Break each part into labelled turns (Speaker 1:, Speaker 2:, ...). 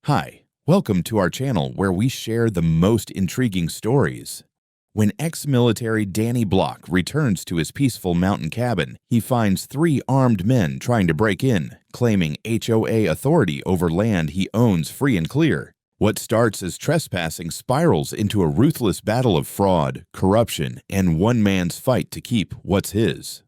Speaker 1: Hi, welcome to our channel where we share the most intriguing stories. When ex-military Danny Block returns to his peaceful mountain cabin, he finds 3 armed men trying to break in, claiming HOA authority over land he owns free and clear. What starts as trespassing spirals into a ruthless battle of fraud, corruption, and one man's fight to keep what's his.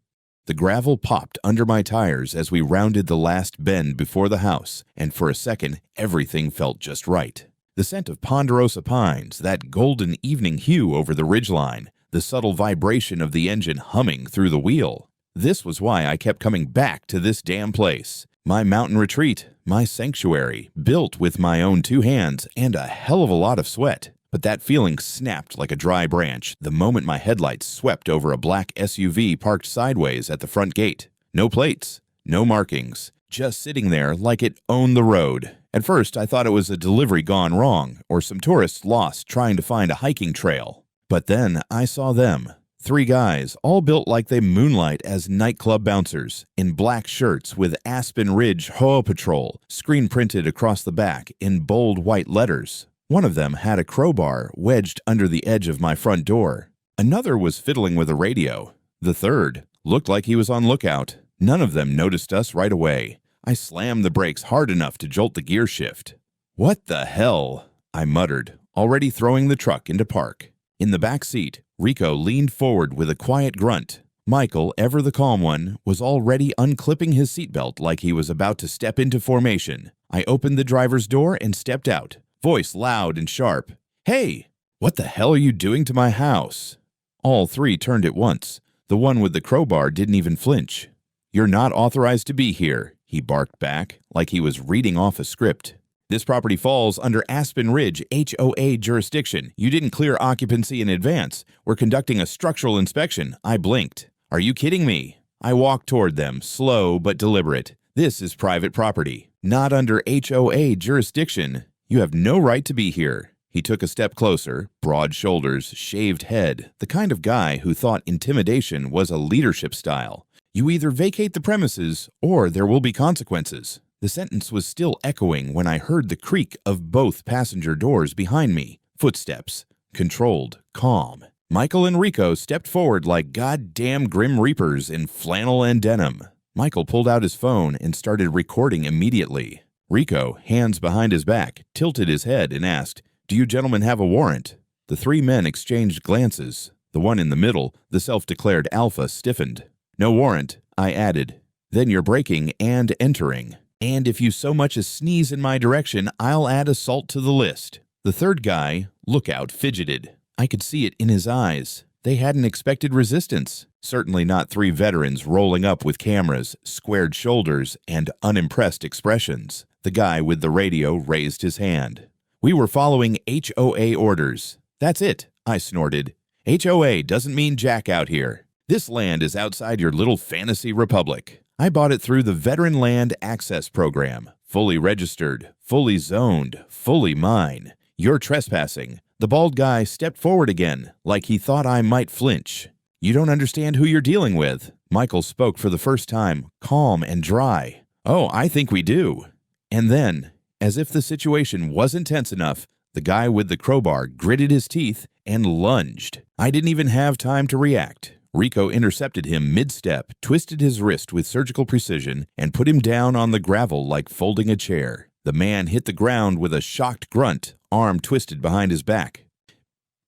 Speaker 1: The gravel popped under my tires as we rounded the last bend before the house, and for a second, everything felt just right. The scent of ponderosa pines, that golden evening hue over the ridgeline, the subtle vibration of the engine humming through the wheel. This was why I kept coming back to this damn place. My mountain retreat, my sanctuary, built with my own 2 hands and a hell of a lot of sweat. But that feeling snapped like a dry branch the moment my headlights swept over a black SUV parked sideways at the front gate. No plates, no markings, just sitting there like it owned the road. At first, I thought it was a delivery gone wrong or some tourists lost trying to find a hiking trail. But then I saw them. 3 guys, all built like they moonlight as nightclub bouncers, in black shirts with Aspen Ridge HOA Patrol screen printed across the back in bold white letters. One of them had a crowbar wedged under the edge of my front door. Another was fiddling with a radio. The third looked like he was on lookout. None of them noticed us right away. I slammed the brakes hard enough to jolt the gear shift. "What the hell?" I muttered, already throwing the truck into park. In the back seat, Rico leaned forward with a quiet grunt. Michael, ever the calm one, was already unclipping his seatbelt like he was about to step into formation. I opened the driver's door and stepped out. Voice loud and sharp. "Hey, what the hell are you doing to my house?" All 3 turned at once. The one with the crowbar didn't even flinch. "You're not authorized to be here," he barked back, like he was reading off a script. "This property falls under Aspen Ridge HOA jurisdiction. You didn't clear occupancy in advance. We're conducting a structural inspection." I blinked. "Are you kidding me?" I walked toward them, slow but deliberate. "This is private property, not under HOA jurisdiction. You have no right to be here." He took a step closer, broad shoulders, shaved head, the kind of guy who thought intimidation was a leadership style. "You either vacate the premises or there will be consequences." The sentence was still echoing when I heard the creak of both passenger doors behind me. Footsteps. Controlled, calm. Michael and Rico stepped forward like goddamn Grim Reapers in flannel and denim. Michael pulled out his phone and started recording immediately. Rico, hands behind his back, tilted his head and asked, "Do you gentlemen have a warrant?" The 3 men exchanged glances. The one in the middle, the self-declared alpha, stiffened. "No warrant," I added. "Then you're breaking and entering. And if you so much as sneeze in my direction, I'll add assault to the list." The third guy, lookout, fidgeted. I could see it in his eyes. They hadn't expected resistance. Certainly not 3 veterans rolling up with cameras, squared shoulders, and unimpressed expressions. The guy with the radio raised his hand. "We were following HOA orders." "That's it," I snorted. "HOA doesn't mean jack out here. This land is outside your little fantasy republic. I bought it through the Veteran Land Access Program. Fully registered, fully zoned, fully mine. You're trespassing." The bald guy stepped forward again, like he thought I might flinch. "You don't understand who you're dealing with." Michael spoke for the first time, calm and dry. "Oh, I think we do." And then, as if the situation wasn't tense enough, the guy with the crowbar gritted his teeth and lunged. I didn't even have time to react. Rico intercepted him mid-step, twisted his wrist with surgical precision, and put him down on the gravel like folding a chair. The man hit the ground with a shocked grunt, arm twisted behind his back.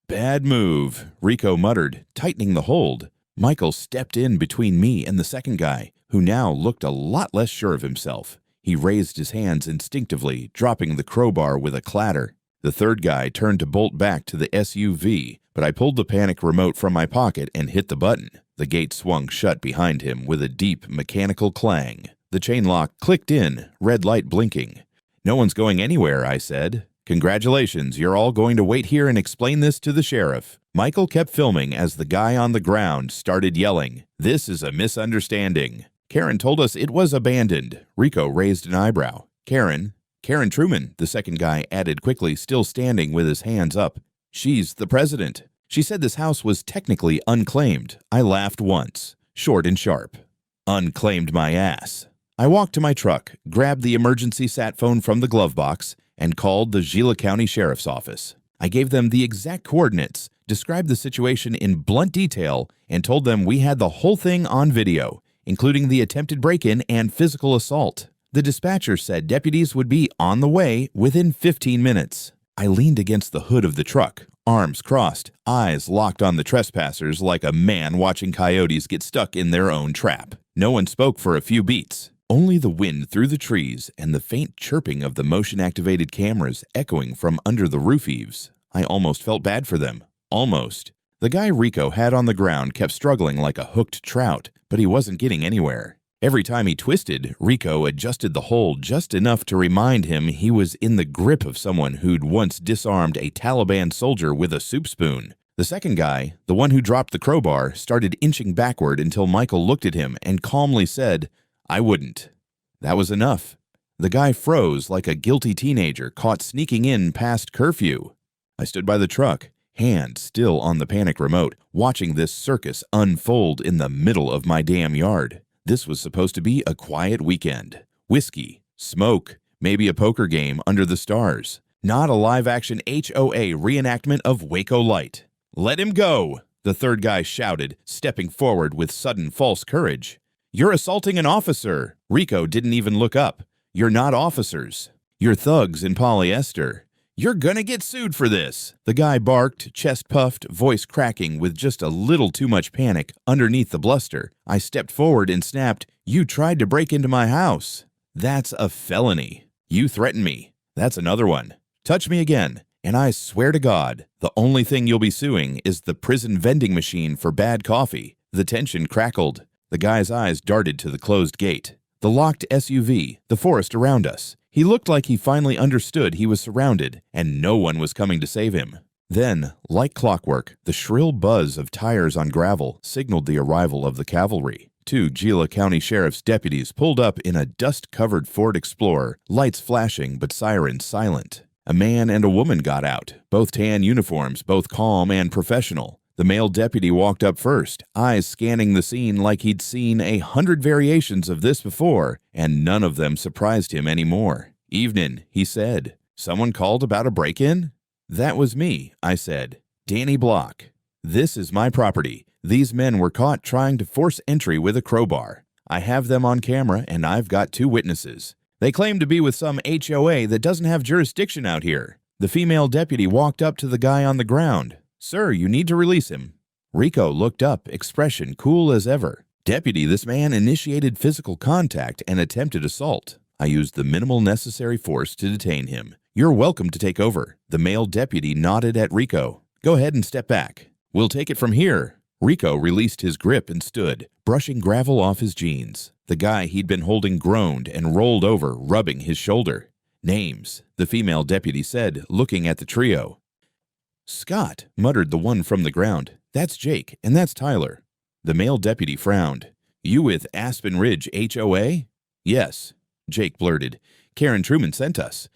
Speaker 1: "Bad move," Rico muttered, tightening the hold. Michael stepped in between me and the second guy, who now looked a lot less sure of himself. He raised his hands instinctively, dropping the crowbar with a clatter. The third guy turned to bolt back to the SUV, but I pulled the panic remote from my pocket and hit the button. The gate swung shut behind him with a deep mechanical clang. The chain lock clicked in, red light blinking. "No one's going anywhere," I said. "Congratulations, you're all going to wait here and explain this to the sheriff." Michael kept filming as the guy on the ground started yelling, "This is a misunderstanding. Karen told us it was abandoned." Rico raised an eyebrow. Karen Truman," the second guy added quickly, still standing with his hands up. "She's the president. She said this house was technically unclaimed." I laughed once, short and sharp. "Unclaimed my ass." I walked to my truck, grabbed the emergency sat phone from the glove box, and called the Gila County Sheriff's Office. I gave them the exact coordinates, described the situation in blunt detail, and told them we had the whole thing on video, including the attempted break-in and physical assault. The dispatcher said deputies would be on the way within 15 minutes. I leaned against the hood of the truck, arms crossed, eyes locked on the trespassers like a man watching coyotes get stuck in their own trap. No one spoke for a few beats. Only the wind through the trees and the faint chirping of the motion-activated cameras echoing from under the roof eaves. I almost felt bad for them. Almost. The guy Rico had on the ground kept struggling like a hooked trout, but he wasn't getting anywhere. Every time he twisted, Rico adjusted the hold just enough to remind him he was in the grip of someone who'd once disarmed a Taliban soldier with a soup spoon. The second guy, the one who dropped the crowbar, started inching backward until Michael looked at him and calmly said, "I wouldn't." That was enough. The guy froze like a guilty teenager caught sneaking in past curfew. I stood by the truck, hand still on the panic remote, watching this circus unfold in the middle of my damn yard. This was supposed to be a quiet weekend. Whiskey, smoke, maybe a poker game under the stars. Not a live-action HOA reenactment of Waco Light. "Let him go," the third guy shouted, stepping forward with sudden false courage. "You're assaulting an officer." Rico didn't even look up. "You're not officers. You're thugs in polyester. You're gonna get sued for this." The guy barked, chest puffed, voice cracking with just a little too much panic underneath the bluster. I stepped forward and snapped, "You tried to break into my house. That's a felony. You threatened me. That's another one. Touch me again, and I swear to God, the only thing you'll be suing is the prison vending machine for bad coffee." The tension crackled. The guy's eyes darted to the closed gate, the locked SUV, the forest around us. He looked like he finally understood he was surrounded, and no one was coming to save him. Then, like clockwork, the shrill buzz of tires on gravel signaled the arrival of the cavalry. 2 Gila County Sheriff's deputies pulled up in a dust-covered Ford Explorer, lights flashing but sirens silent. A man and a woman got out, both tan uniforms, both calm and professional. The male deputy walked up first, eyes scanning the scene like he'd seen 100 variations of this before, and none of them surprised him anymore. "Evening," he said. "Someone called about a break-in?" "That was me," I said. "Danny Block. This is my property. These men were caught trying to force entry with a crowbar. I have them on camera, and I've got 2 witnesses. They claim to be with some HOA that doesn't have jurisdiction out here." The female deputy walked up to the guy on the ground. "Sir, you need to release him." Rico looked up, expression cool as ever. "Deputy, this man initiated physical contact and attempted assault. I used the minimal necessary force to detain him. You're welcome to take over." The male deputy nodded at Rico. "Go ahead and step back. We'll take it from here." Rico released his grip and stood, brushing gravel off his jeans. The guy he'd been holding groaned and rolled over, rubbing his shoulder. "Names," the female deputy said, looking at the trio. "Scott," muttered the one from the ground. "That's Jake, and that's Tyler." The male deputy frowned. "You with Aspen Ridge HOA?" "Yes," Jake blurted. "Karen Truman sent us.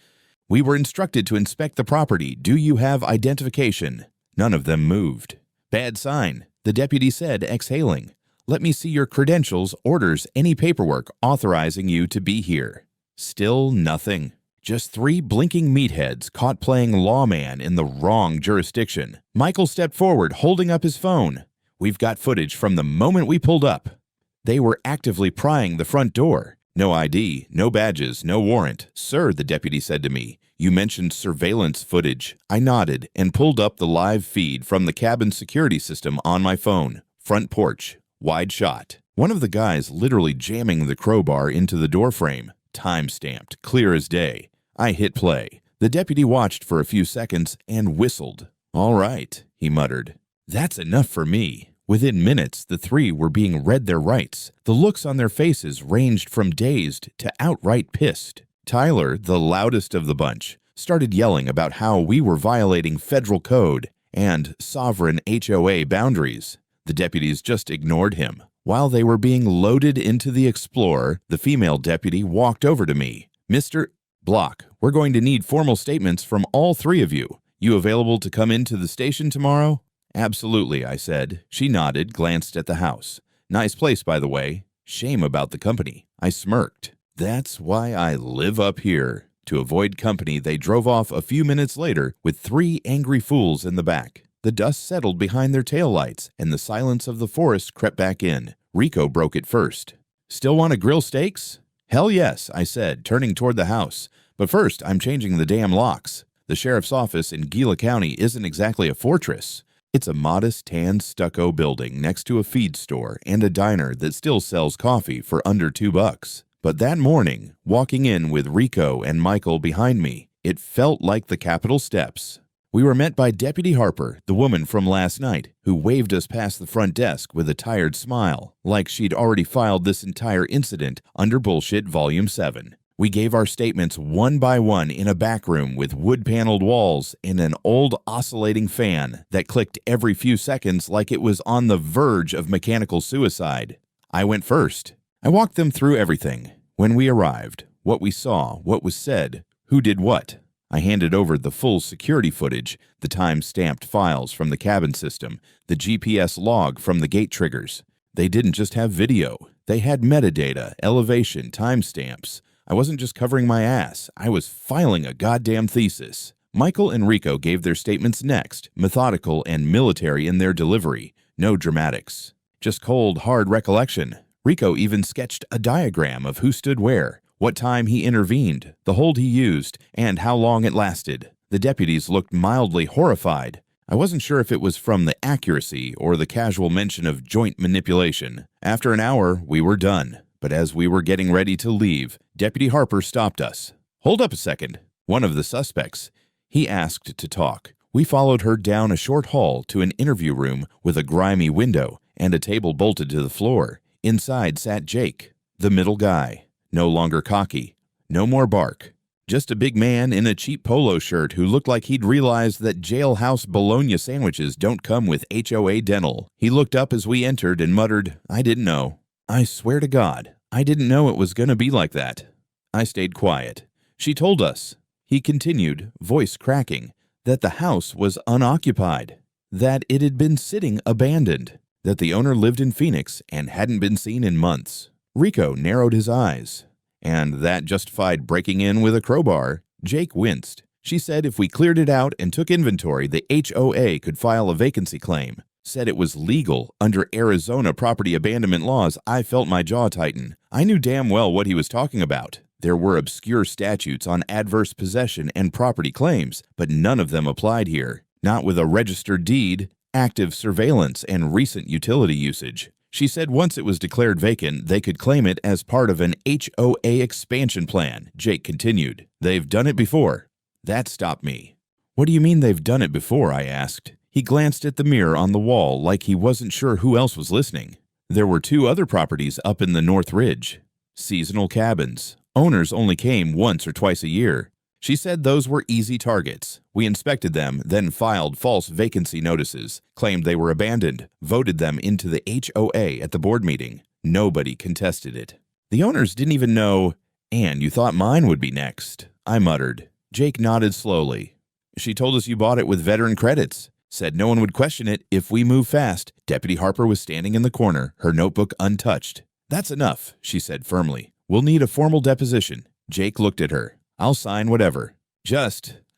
Speaker 1: We were instructed to inspect the property. Do you have identification?" None of them moved. "Bad sign," the deputy said, exhaling. "Let me see your credentials, orders, any paperwork authorizing you to be here." Still nothing. Just 3 blinking meatheads caught playing lawman in the wrong jurisdiction. Michael stepped forward, holding up his phone. "We've got footage from the moment we pulled up." They were actively prying the front door. "No ID, no badges, no warrant." "Sir," the deputy said to me, "you mentioned surveillance footage." I nodded and pulled up the live feed from the cabin security system on my phone. Front porch, wide shot. One of the guys literally jamming the crowbar into the doorframe. Time-stamped, clear as day. I hit play. The deputy watched for a few seconds and whistled. "All right," he muttered. "That's enough for me." Within minutes, the 3 were being read their rights. The looks on their faces ranged from dazed to outright pissed. Tyler, the loudest of the bunch, started yelling about how we were violating federal code and sovereign HOA boundaries. The deputies just ignored him. While they were being loaded into the Explorer, the female deputy walked over to me. "Mr. Block, we're going to need formal statements from all 3 of you. You available to come into the station tomorrow?" "Absolutely," I said. She nodded, glanced at the house. "Nice place, by the way. Shame about the company." I smirked. "That's why I live up here." To avoid company, they drove off a few minutes later with 3 angry fools in the back. The dust settled behind their taillights, and the silence of the forest crept back in. Rico broke it first. "Still want to grill steaks?" "Hell yes," I said, turning toward the house. "But first, I'm changing the damn locks. The sheriff's office in Gila County isn't exactly a fortress. It's a modest tan stucco building next to a feed store and a diner that still sells coffee for under $2. But that morning, walking in with Rico and Michael behind me, it felt like the Capitol steps. We were met by Deputy Harper, the woman from last night, who waved us past the front desk with a tired smile, like she'd already filed this entire incident under Bullshit Volume 7. We gave our statements one by one in a back room with wood-paneled walls and an old oscillating fan that clicked every few seconds like it was on the verge of mechanical suicide. I went first. I walked them through everything. When we arrived, what we saw, what was said, who did what. I handed over the full security footage, the time-stamped files from the cabin system, the GPS log from the gate triggers. They didn't just have video. They had metadata, elevation, timestamps. I wasn't just covering my ass. I was filing a goddamn thesis. Michael and Rico gave their statements next, methodical and military in their delivery. No dramatics. Just cold, hard recollection. Rico even sketched a diagram of who stood where, what time he intervened, the hold he used, and how long it lasted. The deputies looked mildly horrified. I wasn't sure if it was from the accuracy or the casual mention of joint manipulation. After an hour, we were done. But as we were getting ready to leave, Deputy Harper stopped us. "Hold up a second." One of the suspects. He asked to talk. We followed her down a short hall to an interview room with a grimy window and a table bolted to the floor. Inside sat Jake, the middle guy. No longer cocky. No more bark. Just a big man in a cheap polo shirt who looked like he'd realized that jailhouse bologna sandwiches don't come with HOA dental. He looked up as we entered and muttered, "I didn't know. I swear to God, I didn't know it was going to be like that." I stayed quiet. "She told us," he continued, voice cracking, "that the house was unoccupied, that it had been sitting abandoned, that the owner lived in Phoenix and hadn't been seen in months." Rico narrowed his eyes. "And that justified breaking in with a crowbar." Jake winced. "She said if we cleared it out and took inventory, the HOA could file a vacancy claim. Said it was legal under Arizona property abandonment laws." I felt my jaw tighten. I knew damn well what he was talking about. There were obscure statutes on adverse possession and property claims, but none of them applied here. Not with a registered deed, active surveillance, and recent utility usage. She said once it was declared vacant, they could claim it as part of an HOA expansion plan. Jake continued. "They've done it before." That stopped me. "What do you mean they've done it before?" I asked. He glanced at the mirror on the wall like he wasn't sure who else was listening. "There were 2 other properties up in the North Ridge. Seasonal cabins. Owners only came once or twice a year. She said those were easy targets. We inspected them, then filed false vacancy notices, claimed they were abandoned, voted them into the HOA at the board meeting. Nobody contested it. The owners didn't even know, and you thought mine would be next," I muttered. Jake nodded slowly. "She told us you bought it with veteran credits. Said no one would question it if we move fast." Deputy Harper was standing in the corner, her notebook untouched. "That's enough," she said firmly. "We'll need a formal deposition." Jake looked at her. "I'll sign whatever.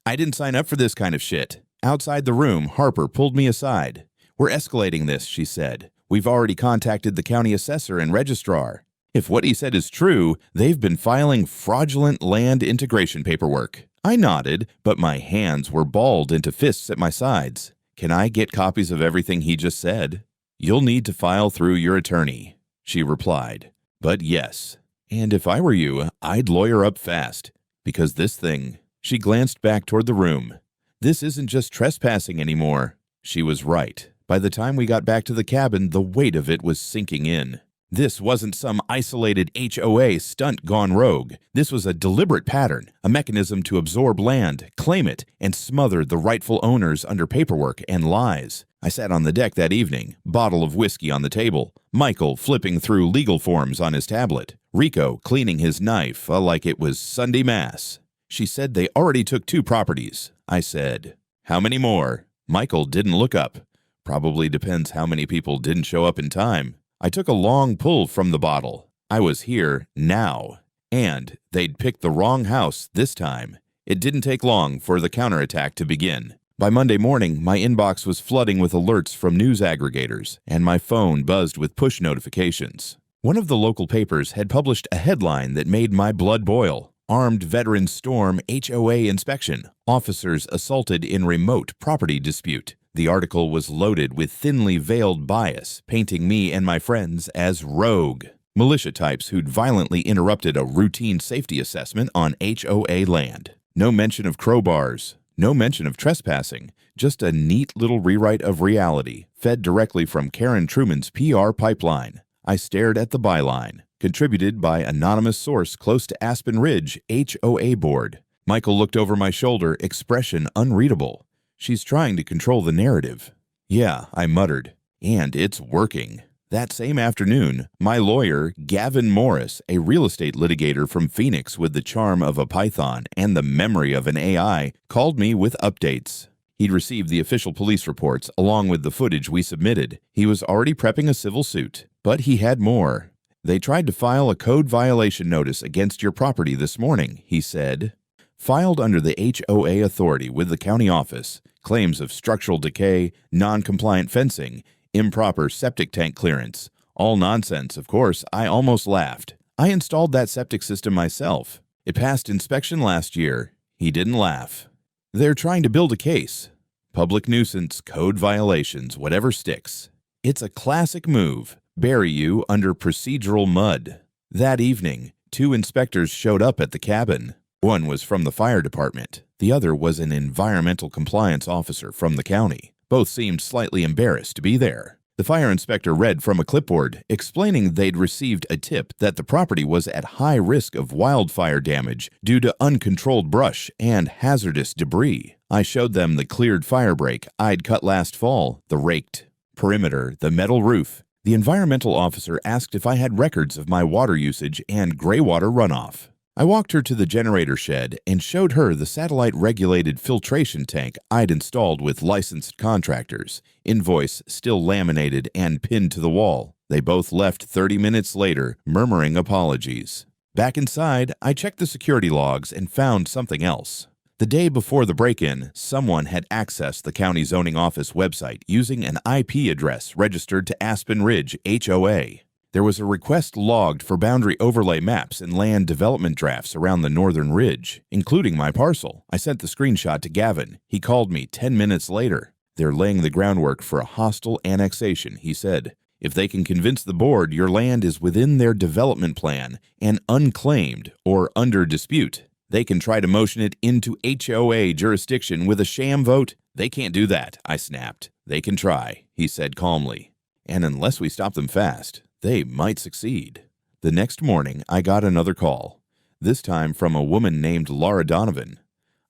Speaker 1: I didn't sign up for this kind of shit." Outside the room, Harper pulled me aside. "We're escalating this," she said. "We've already contacted the county assessor and registrar. If what he said is true, they've been filing fraudulent land integration paperwork." I nodded, but my hands were balled into fists at my sides. "Can I get copies of everything he just said?" "You'll need to file through your attorney," she replied. "But yes, and if I were you, I'd lawyer up fast, because this thing..." She glanced back toward the room. "This isn't just trespassing anymore." She was right. By the time we got back to the cabin, the weight of it was sinking in. This wasn't some isolated HOA stunt gone rogue. This was a deliberate pattern, a mechanism to absorb land, claim it, and smother the rightful owners under paperwork and lies. I sat on the deck that evening, bottle of whiskey on the table, Michael flipping through legal forms on his tablet, Rico cleaning his knife like it was Sunday Mass. She said they already took 2 properties. I said, "How many more?" Michael didn't look up. Probably depends how many people didn't show up in time. I took a long pull from the bottle. I was here now, And they'd picked the wrong house this time. It didn't take long for the counterattack to begin. By Monday morning, my inbox was flooding with alerts from news aggregators, and my phone buzzed with push notifications. One of the local papers had published a headline that made my blood boil. Armed veterans storm HOA inspection. Officers assaulted in remote property dispute. The article was loaded with thinly veiled bias, painting me and my friends as rogue militia types who'd violently interrupted a routine safety assessment on HOA land. No mention of crowbars. No mention of trespassing, just a neat little rewrite of reality, fed directly from Karen Truman's PR pipeline. I stared at the byline, contributed by anonymous source close to Aspen Ridge HOA board. Michael looked over my shoulder, expression unreadable. She's trying to control the narrative. Yeah, I muttered, and it's working. That same afternoon, my lawyer, Gavin Morris, a real estate litigator from Phoenix with the charm of a python and the memory of an AI, called me with updates. He'd received the official police reports along with the footage we submitted. He was already prepping a civil suit, but he had more. They tried to file a code violation notice against your property this morning, he said. Filed under the HOA authority with the county office. Claims of structural decay, non-compliant fencing, improper septic tank clearance. All nonsense, of course. I almost laughed. I installed that septic system myself. It passed inspection last year. He didn't laugh. They're trying to build a case. Public nuisance, code violations, whatever sticks. It's a classic move. Bury you under procedural mud. That evening, 2 inspectors showed up at the cabin. One was from the fire department. The other was an environmental compliance officer from the county. Both seemed slightly embarrassed to be there. The fire inspector read from a clipboard, explaining they'd received a tip that the property was at high risk of wildfire damage due to uncontrolled brush and hazardous debris. I showed them the cleared fire break I'd cut last fall, the raked perimeter, the metal roof. The environmental officer asked if I had records of my water usage and gray water runoff. I walked her to the generator shed and showed her the satellite-regulated filtration tank I'd installed with licensed contractors, invoice still laminated and pinned to the wall. They both left 30 minutes later, murmuring apologies. Back inside, I checked the security logs and found something else. The day before the break-in, someone had accessed the county zoning office website using an IP address registered to Aspen Ridge HOA. There was a request logged for boundary overlay maps and land development drafts around the northern ridge, including my parcel. I sent the screenshot to Gavin. He called me 10 minutes later. They're laying the groundwork for a hostile annexation, he said. If they can convince the board your land is within their development plan and unclaimed or under dispute, they can try to motion it into HOA jurisdiction with a sham vote. They can't do that, I snapped. They can try, he said calmly. And unless we stop them fast, they might succeed. The next morning, I got another call, this time from a woman named Laura Donovan.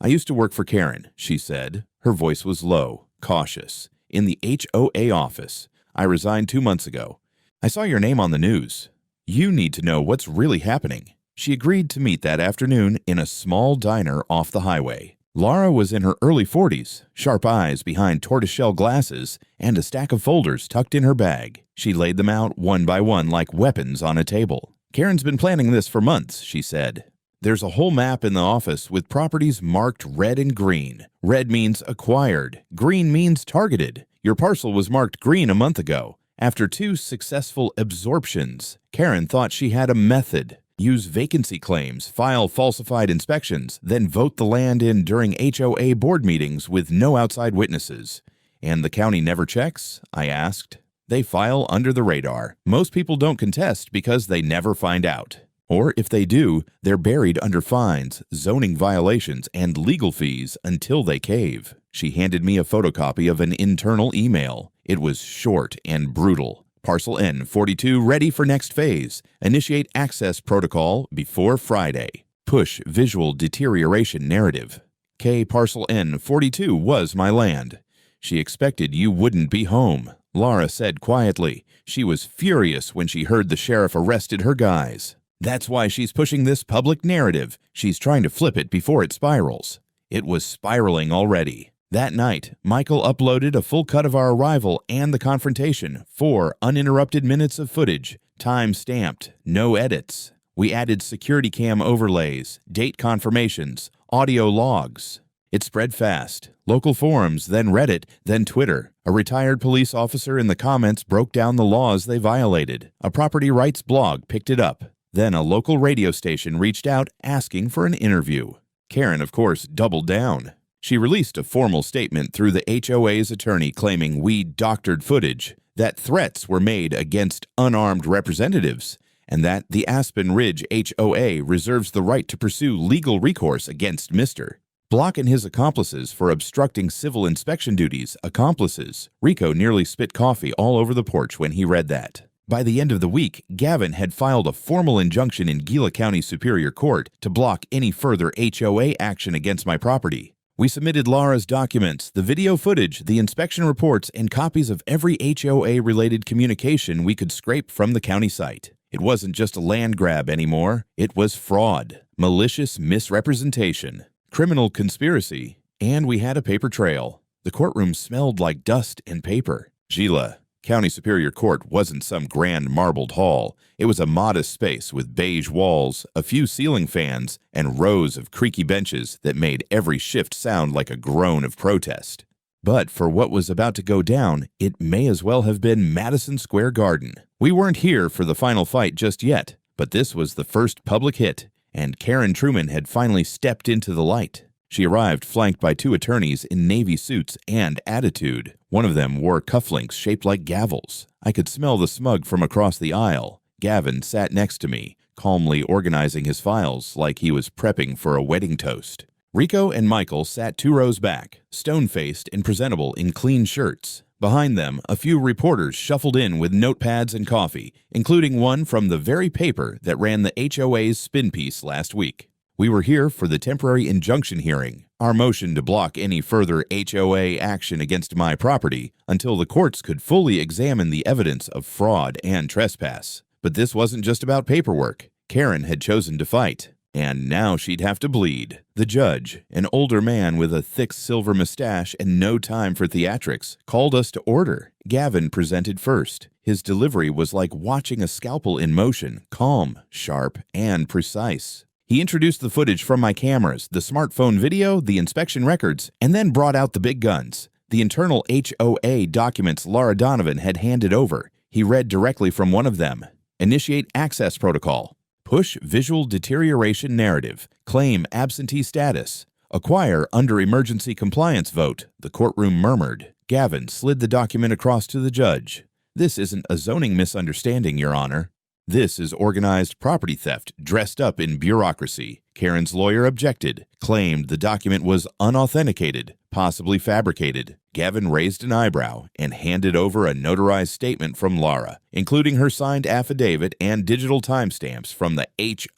Speaker 1: I used to work for Karen, she said. Her voice was low, cautious. In the HOA office. I resigned 2 months ago. I saw your name on the news. You need to know what's really happening. She agreed to meet that afternoon in a small diner off the highway. Laura was in her early 40s, sharp eyes behind tortoiseshell glasses, and a stack of folders tucked in her bag. She laid them out one by one like weapons on a table. Karen's been planning this for months, she said. There's a whole map in the office with properties marked red and green. Red means acquired. Green means targeted. Your parcel was marked green a month ago. After 2 successful absorptions, Karen thought she had a method. Use vacancy claims, file falsified inspections, then vote the land in during HOA board meetings with no outside witnesses. And the county never checks? I asked. They file under the radar. Most people don't contest because they never find out. Or if they do, they're buried under fines, zoning violations, and legal fees until they cave. She handed me a photocopy of an internal email. It was short and brutal. Parcel N42 ready for next phase. Initiate access protocol before Friday. Push visual deterioration narrative. K Parcel N42 was my land. She expected you wouldn't be home, Laura said quietly. She was furious when she heard the sheriff arrested her guys. That's why she's pushing this public narrative. She's trying to flip it before it spirals. It was spiraling already. That night, Michael uploaded a full cut of our arrival and the confrontation, 4 uninterrupted minutes of footage, time stamped, no edits. We added security cam overlays, date confirmations, audio logs. It spread fast. Local forums, then Reddit, then Twitter. A retired police officer in the comments broke down the laws they violated. A property rights blog picked it up. Then a local radio station reached out asking for an interview. Karen, of course, doubled down. She released a formal statement through the HOA's attorney claiming we doctored footage, that threats were made against unarmed representatives, and that the Aspen Ridge HOA reserves the right to pursue legal recourse against Mr. Block and his accomplices for obstructing civil inspection duties. Accomplices. Rico nearly spit coffee all over the porch when he read that. By the end of the week, Gavin had filed a formal injunction in Gila County Superior Court to block any further HOA action against my property. We submitted Laura's documents, the video footage, the inspection reports, and copies of every HOA-related communication we could scrape from the county site. It wasn't just a land grab anymore. It was fraud, malicious misrepresentation, criminal conspiracy, and we had a paper trail. The courtroom smelled like dust and paper. Gila County Superior Court wasn't some grand marbled hall. It was a modest space with beige walls, a few ceiling fans, and rows of creaky benches that made every shift sound like a groan of protest. But for what was about to go down, it may as well have been Madison Square Garden. We weren't here for the final fight just yet, but this was the first public hit, and Karen Truman had finally stepped into the light. She arrived flanked by two attorneys in navy suits and attitude. One of them wore cufflinks shaped like gavels. I could smell the smug from across the aisle. Gavin sat next to me, calmly organizing his files like he was prepping for a wedding toast. Rico and Michael sat 2 rows back, stone-faced and presentable in clean shirts. Behind them, a few reporters shuffled in with notepads and coffee, including one from the very paper that ran the HOA's spin piece last week. We were here for the temporary injunction hearing, our motion to block any further HOA action against my property until the courts could fully examine the evidence of fraud and trespass. But this wasn't just about paperwork. Karen had chosen to fight, and now she'd have to bleed. The judge, an older man with a thick silver mustache and no time for theatrics, called us to order. Gavin presented first. His delivery was like watching a scalpel in motion, calm, sharp, and precise. He introduced the footage from my cameras, the smartphone video, the inspection records, and then brought out the big guns. The internal HOA documents Laura Donovan had handed over. He read directly from one of them. Initiate access protocol. Push visual deterioration narrative. Claim absentee status. Acquire under emergency compliance vote, the courtroom murmured. Gavin slid the document across to the judge. This isn't a zoning misunderstanding, Your Honor. This is organized property theft dressed up in bureaucracy. Karen's lawyer objected, claimed the document was unauthenticated, possibly fabricated. Gavin raised an eyebrow and handed over a notarized statement from Laura, including her signed affidavit and digital timestamps from the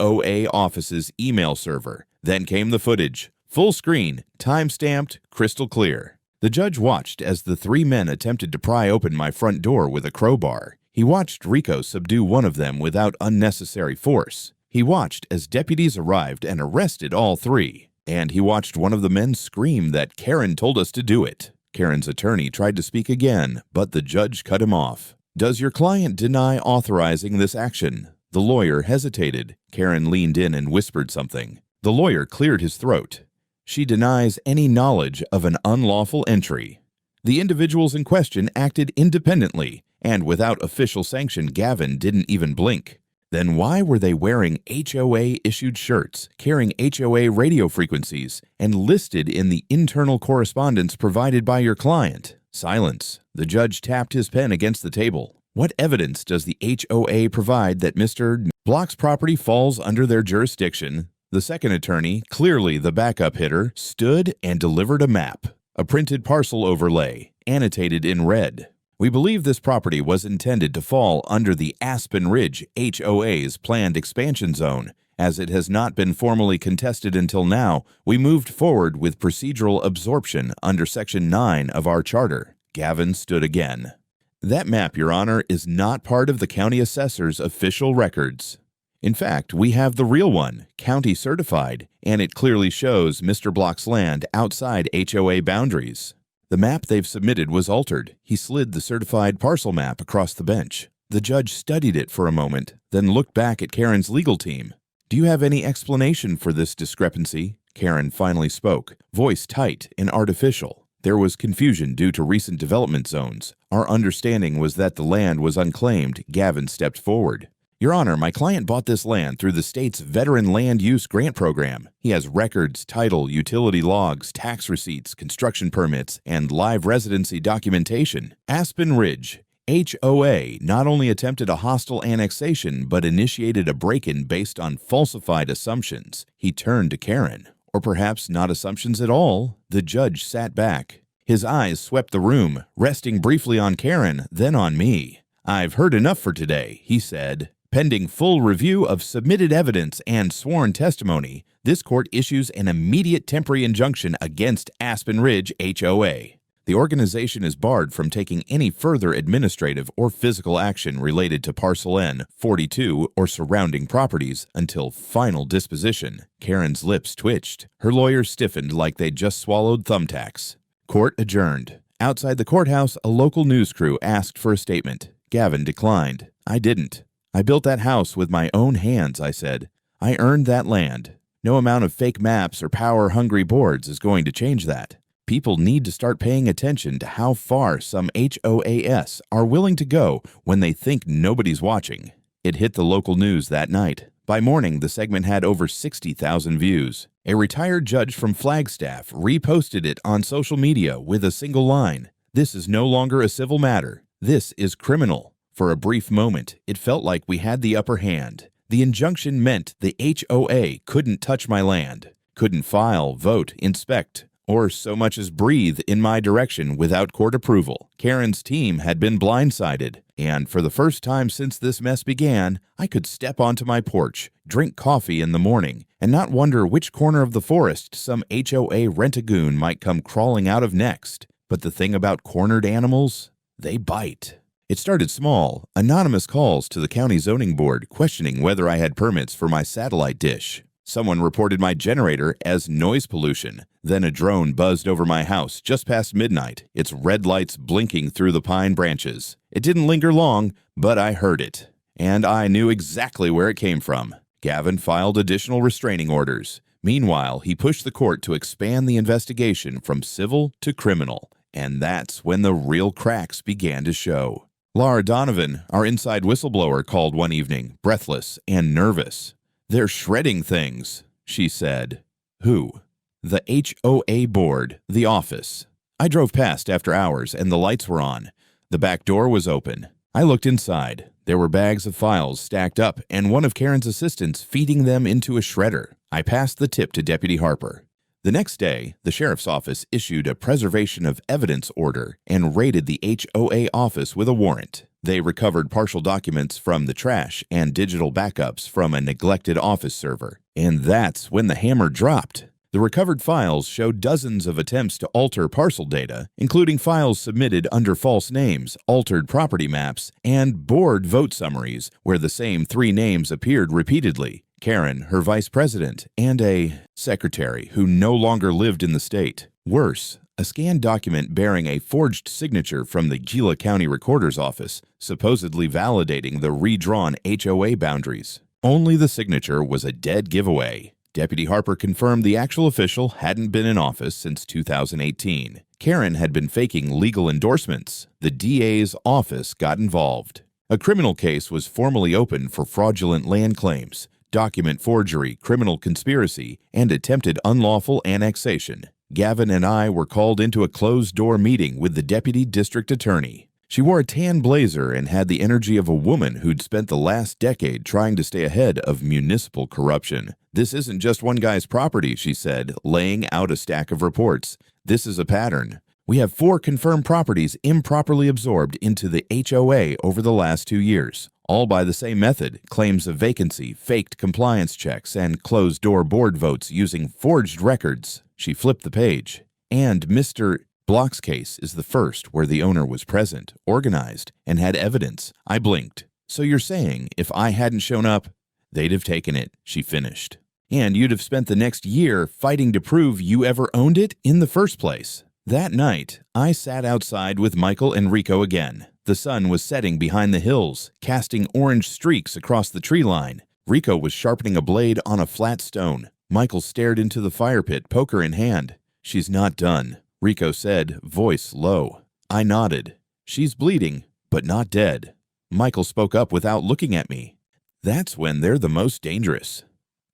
Speaker 1: HOA office's email server. Then came the footage, full screen, time-stamped, crystal clear. The judge watched as the 3 men attempted to pry open my front door with a crowbar. He watched Rico subdue one of them without unnecessary force. He watched as deputies arrived and arrested all 3. And he watched one of the men scream that Karen told us to do it. Karen's attorney tried to speak again, but the judge cut him off. Does your client deny authorizing this action? The lawyer hesitated. Karen leaned in and whispered something. The lawyer cleared his throat. She denies any knowledge of an unlawful entry. The individuals in question acted independently, and without official sanction, Gavin didn't even blink. Then why were they wearing HOA-issued shirts, carrying HOA radio frequencies, and listed in the internal correspondence provided by your client? Silence. The judge tapped his pen against the table. What evidence does the HOA provide that Mr. Block's property falls under their jurisdiction? The second attorney, clearly the backup hitter, stood and delivered a map, a printed parcel overlay, annotated in red. We believe this property was intended to fall under the Aspen Ridge HOA's planned expansion zone. As it has not been formally contested until now, we moved forward with procedural absorption under Section 9 of our charter. Gavin stood again. That map, Your Honor, is not part of the county assessor's official records. In fact, we have the real one, county certified, and it clearly shows Mr. Block's land outside HOA boundaries. The map they've submitted was altered. He slid the certified parcel map across the bench. The judge studied it for a moment, then looked back at Karen's legal team. "Do you have any explanation for this discrepancy?" Karen finally spoke, voice tight and artificial. "There was confusion due to recent development zones. Our understanding was that the land was unclaimed." Gavin stepped forward. "Your Honor, my client bought this land through the state's Veteran Land Use Grant Program. He has records, title, utility logs, tax receipts, construction permits, and live residency documentation." Aspen Ridge HOA not only attempted a hostile annexation but initiated a break-in based on falsified assumptions. He turned to Karen. Or perhaps not assumptions at all. The judge sat back. His eyes swept the room, resting briefly on Karen, then on me. "I've heard enough for today," he said. "Pending full review of submitted evidence and sworn testimony, this court issues an immediate temporary injunction against Aspen Ridge HOA. The organization is barred from taking any further administrative or physical action related to Parcel N, 42, or surrounding properties until final disposition." Karen's lips twitched. Her lawyers stiffened like they'd just swallowed thumbtacks. Court adjourned. Outside the courthouse, a local news crew asked for a statement. Gavin declined. "I didn't. I built that house with my own hands," I said. "I earned that land. No amount of fake maps or power-hungry boards is going to change that. People need to start paying attention to how far some HOAs are willing to go when they think nobody's watching." It hit the local news that night. By morning, the segment had over 60,000 views. A retired judge from Flagstaff reposted it on social media with a single line: "This is no longer a civil matter. This is criminal." For a brief moment, it felt like we had the upper hand. The injunction meant the HOA couldn't touch my land, couldn't file, vote, inspect, or so much as breathe in my direction without court approval. Karen's team had been blindsided, and for the first time since this mess began, I could step onto my porch, drink coffee in the morning, and not wonder which corner of the forest some HOA rent-a-goon might come crawling out of next. But the thing about cornered animals? They bite. It started small, anonymous calls to the county zoning board questioning whether I had permits for my satellite dish. Someone reported my generator as noise pollution. Then a drone buzzed over my house just past midnight, its red lights blinking through the pine branches. It didn't linger long, but I heard it. And I knew exactly where it came from. Gavin filed additional restraining orders. Meanwhile, he pushed the court to expand the investigation from civil to criminal. And that's when the real cracks began to show. Laura Donovan, our inside whistleblower, called one evening, breathless and nervous. "They're shredding things," she said. "Who?" "The HOA board, the office." I drove past after hours and the lights were on. The back door was open. I looked inside. There were bags of files stacked up and one of Karen's assistants feeding them into a shredder. I passed the tip to Deputy Harper. The next day, the sheriff's office issued a preservation of evidence order and raided the HOA office with a warrant. They recovered partial documents from the trash and digital backups from a neglected office server. And that's when the hammer dropped. The recovered files showed dozens of attempts to alter parcel data, including files submitted under false names, altered property maps, and board vote summaries where the same 3 names appeared repeatedly: Karen, her vice president, and a secretary who no longer lived in the state. Worse, a scanned document bearing a forged signature from the Gila County Recorder's Office, supposedly validating the redrawn HOA boundaries. Only the signature was a dead giveaway. Deputy Harper confirmed the actual official hadn't been in office since 2018. Karen had been faking legal endorsements. The DA's office got involved. A criminal case was formally opened for fraudulent land claims, document forgery, criminal conspiracy, and attempted unlawful annexation. Gavin and I were called into a closed-door meeting with the deputy district attorney. She wore a tan blazer and had the energy of a woman who'd spent the last decade trying to stay ahead of municipal corruption. "This isn't just one guy's property," she said, laying out a stack of reports. "This is a pattern. We have 4 confirmed properties improperly absorbed into the HOA over the last 2 years, all by the same method: claims of vacancy, faked compliance checks, and closed-door board votes using forged records." She flipped the page. "And Mr. Block's case is the first where the owner was present, organized, and had evidence." I blinked. "So you're saying if I hadn't shown up, they'd have taken it," she finished. "And you'd have spent the next year fighting to prove you ever owned it in the first place." That night, I sat outside with Michael and Rico again. The sun was setting behind the hills, casting orange streaks across the tree line. Rico was sharpening a blade on a flat stone. Michael stared into the fire pit, poker in hand. "She's not done," Rico said, voice low. I nodded. "She's bleeding, but not dead." Michael spoke up without looking at me. "That's when they're the most dangerous."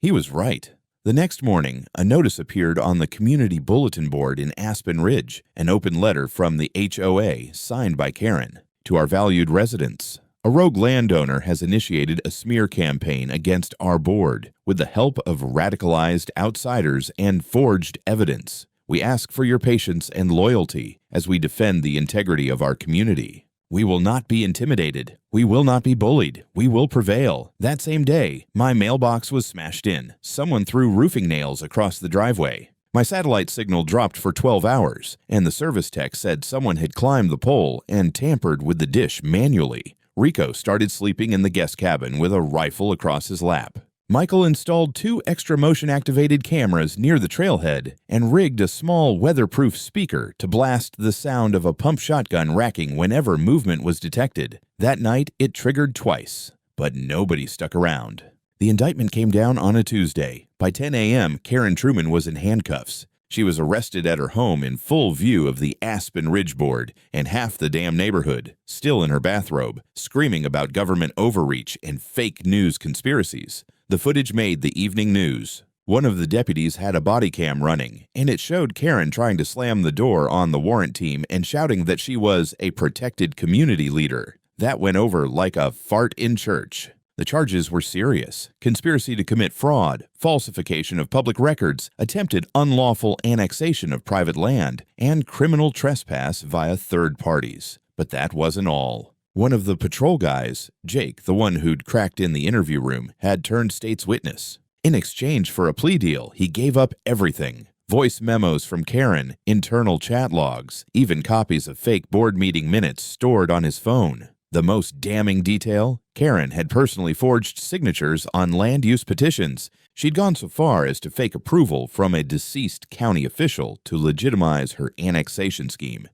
Speaker 1: He was right. The next morning, a notice appeared on the community bulletin board in Aspen Ridge, an open letter from the HOA signed by Karen. "To our valued residents, a rogue landowner has initiated a smear campaign against our board with the help of radicalized outsiders and forged evidence. We ask for your patience and loyalty as we defend the integrity of our community. We will not be intimidated. We will not be bullied. We will prevail." That same day, my mailbox was smashed in. Someone threw roofing nails across the driveway. My satellite signal dropped for 12 hours, and the service tech said someone had climbed the pole and tampered with the dish manually. Rico started sleeping in the guest cabin with a rifle across his lap. Michael installed 2 extra motion-activated cameras near the trailhead and rigged a small weatherproof speaker to blast the sound of a pump shotgun racking whenever movement was detected. That night, it triggered twice, but nobody stuck around. The indictment came down on a Tuesday. By 10 a.m., Karen Truman was in handcuffs. She was arrested at her home in full view of the Aspen Ridge Board and half the damn neighborhood, still in her bathrobe, screaming about government overreach and fake news conspiracies. The footage made the evening news. One of the deputies had a body cam running, and it showed Karen trying to slam the door on the warrant team and shouting that she was a protected community leader. That went over like a fart in church. The charges were serious: conspiracy to commit fraud, falsification of public records, attempted unlawful annexation of private land, and criminal trespass via third parties. But that wasn't all. One of the patrol guys, Jake, the one who'd cracked in the interview room, had turned state's witness. In exchange for a plea deal, he gave up everything. Voice memos from Karen, internal chat logs, even copies of fake board meeting minutes stored on his phone. The most damning detail? Karen had personally forged signatures on land use petitions. She'd gone so far as to fake approval from a deceased county official to legitimize her annexation scheme.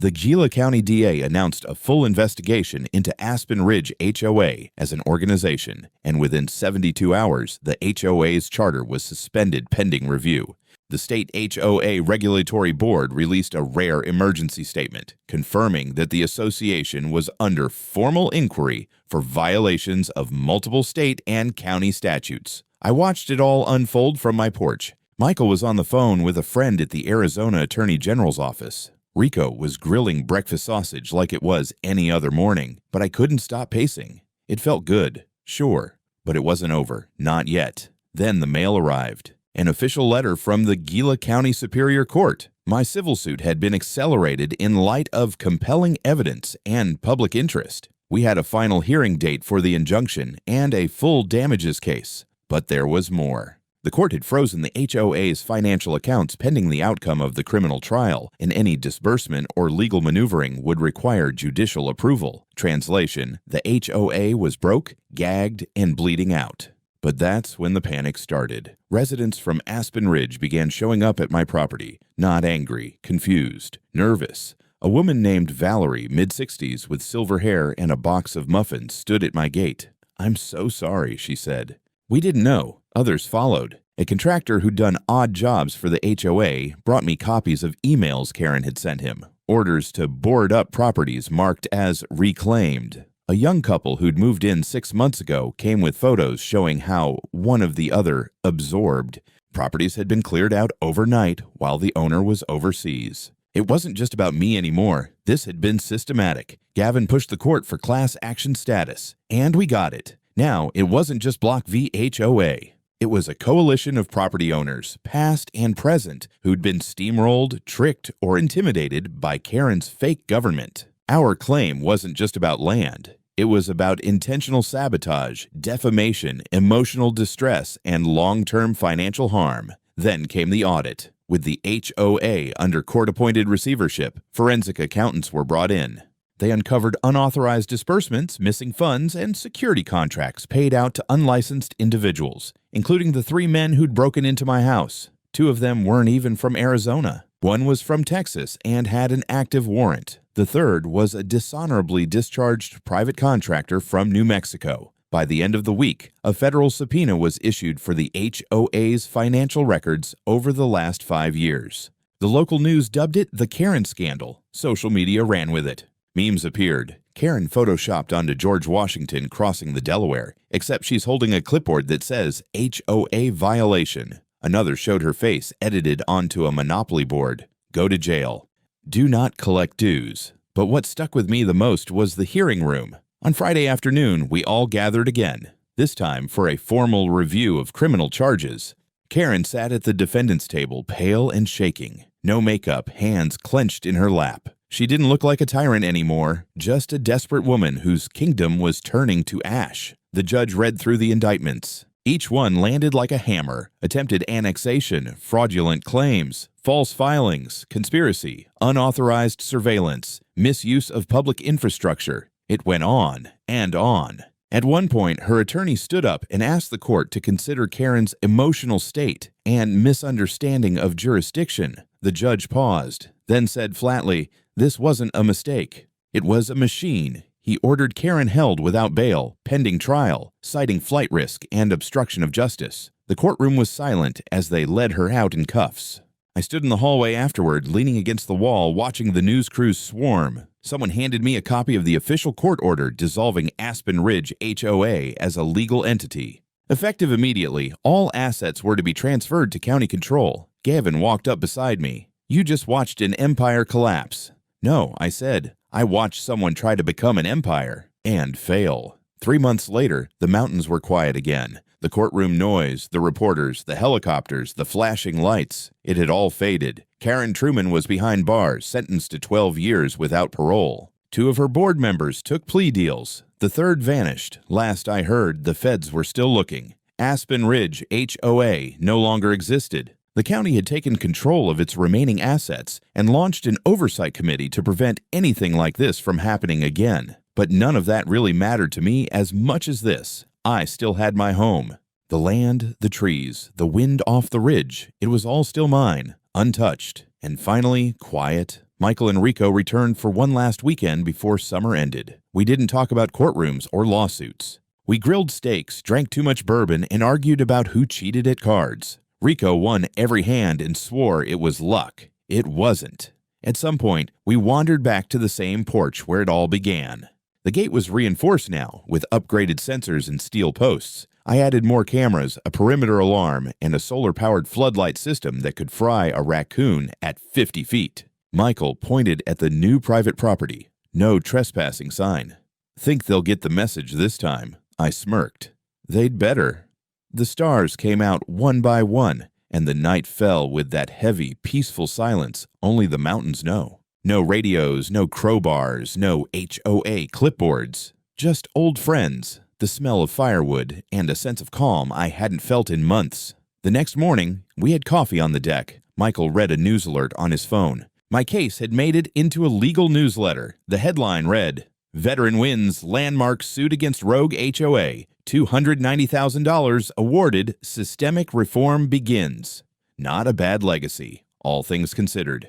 Speaker 1: The Gila County DA announced a full investigation into Aspen Ridge HOA as an organization, and within 72 hours, the HOA's charter was suspended pending review. The state HOA Regulatory Board released a rare emergency statement, confirming that the association was under formal inquiry for violations of multiple state and county statutes. I watched it all unfold from my porch. Michael was on the phone with a friend at the Arizona Attorney General's office. Rico was grilling breakfast sausage like it was any other morning, but I couldn't stop pacing. It felt good, sure, but it wasn't over, not yet. Then the mail arrived. An official letter from the Gila County Superior Court. My civil suit had been accelerated in light of compelling evidence and public interest. We had a final hearing date for the injunction and a full damages case. But there was more. The court had frozen the HOA's financial accounts pending the outcome of the criminal trial, and any disbursement or legal maneuvering would require judicial approval. Translation: the HOA was broke, gagged, and bleeding out. But that's when the panic started. Residents from Aspen Ridge began showing up at my property, not angry, confused, nervous. A woman named Valerie, mid-60s, with silver hair and a box of muffins, stood at my gate. "I'm so sorry," she said. We didn't know. Others followed. A contractor who'd done odd jobs for the HOA brought me copies of emails Karen had sent him, orders to board up properties marked as reclaimed. A young couple who'd moved in 6 months ago came with photos showing how one of the other absorbed. Properties had been cleared out overnight while the owner was overseas. It wasn't just about me anymore. This had been systematic. Gavin pushed the court for class action status, and we got it. Now, it wasn't just Block V HOA. It was a coalition of property owners, past and present, who'd been steamrolled, tricked, or intimidated by Karen's fake government. Our claim wasn't just about land. It was about intentional sabotage, defamation, emotional distress, and long-term financial harm. Then came the audit. With the HOA under court-appointed receivership, forensic accountants were brought in. They uncovered unauthorized disbursements, missing funds, and security contracts paid out to unlicensed individuals, including the 3 men who'd broken into my house. 2 of them weren't even from Arizona. One was from Texas and had an active warrant. The third was a dishonorably discharged private contractor from New Mexico. By the end of the week, a federal subpoena was issued for the HOA's financial records over the last 5 years. The local news dubbed it the Karen scandal. Social media ran with it. Memes appeared. Karen photoshopped onto George Washington crossing the Delaware, except she's holding a clipboard that says HOA violation. Another showed her face edited onto a Monopoly board. Go to jail. Do not collect dues. But what stuck with me the most was the hearing room. On Friday afternoon, we all gathered again, this time for a formal review of criminal charges. Karen sat at the defendant's table, pale and shaking. No makeup, hands clenched in her lap. She didn't look like a tyrant anymore, just a desperate woman whose kingdom was turning to ash. The judge read through the indictments. Each one landed like a hammer: attempted annexation, fraudulent claims, false filings, conspiracy, unauthorized surveillance, misuse of public infrastructure. It went on and on. At one point, her attorney stood up and asked the court to consider Karen's emotional state and misunderstanding of jurisdiction. The judge paused, then said flatly, "This wasn't a mistake. It was a machine." He ordered Karen held without bail, pending trial, citing flight risk and obstruction of justice. The courtroom was silent as they led her out in cuffs. I stood in the hallway afterward, leaning against the wall, watching the news crews swarm. Someone handed me a copy of the official court order dissolving Aspen Ridge HOA as a legal entity. Effective immediately, all assets were to be transferred to county control. Gavin walked up beside me. "You just watched an empire collapse." "No," I said. "I watched someone try to become an empire and fail." 3 months later, the mountains were quiet again. The courtroom noise, the reporters, the helicopters, the flashing lights. It had all faded. Karen Truman was behind bars, sentenced to 12 years without parole. 2 of her board members took plea deals. The third vanished. Last I heard, the feds were still looking. Aspen Ridge HOA no longer existed. The county had taken control of its remaining assets and launched an oversight committee to prevent anything like this from happening again. But none of that really mattered to me as much as this. I still had my home. The land, the trees, the wind off the ridge, it was all still mine, untouched. And finally, quiet. Michael and Rico returned for one last weekend before summer ended. We didn't talk about courtrooms or lawsuits. We grilled steaks, drank too much bourbon, and argued about who cheated at cards. Rico won every hand and swore it was luck. It wasn't. At some point, we wandered back to the same porch where it all began. The gate was reinforced now, with upgraded sensors and steel posts. I added more cameras, a perimeter alarm, and a solar-powered floodlight system that could fry a raccoon at 50 feet. Michael pointed at the new private property. No trespassing sign. "Think they'll get the message this time." I smirked. "They'd better." The stars came out one by one, and the night fell with that heavy, peaceful silence only the mountains know. No radios, no crowbars, no HOA clipboards. Just old friends, the smell of firewood, and a sense of calm I hadn't felt in months. The next morning, we had coffee on the deck. Michael read a news alert on his phone. My case had made it into a legal newsletter. The headline read, "Veteran wins landmark suit against rogue HOA. $290,000 awarded. Systemic reform begins." Not a bad legacy, all things considered.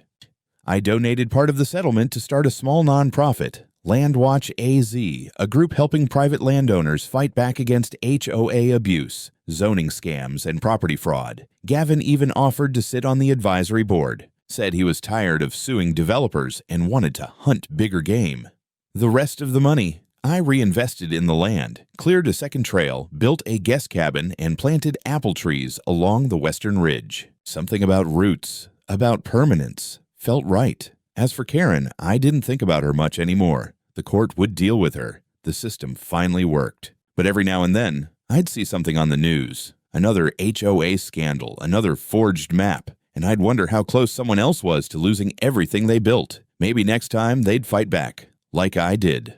Speaker 1: I donated part of the settlement to start a small nonprofit, Landwatch AZ, a group helping private landowners fight back against HOA abuse, zoning scams, and property fraud. Gavin even offered to sit on the advisory board, said he was tired of suing developers and wanted to hunt bigger game. The rest of the money I reinvested in the land, cleared a second trail, built a guest cabin, and planted apple trees along the western ridge. Something about roots, about permanence, felt right. As for Karen, I didn't think about her much anymore. The court would deal with her. The system finally worked. But every now and then, I'd see something on the news. Another HOA scandal, another forged map, and I'd wonder how close someone else was to losing everything they built. Maybe next time they'd fight back, like I did.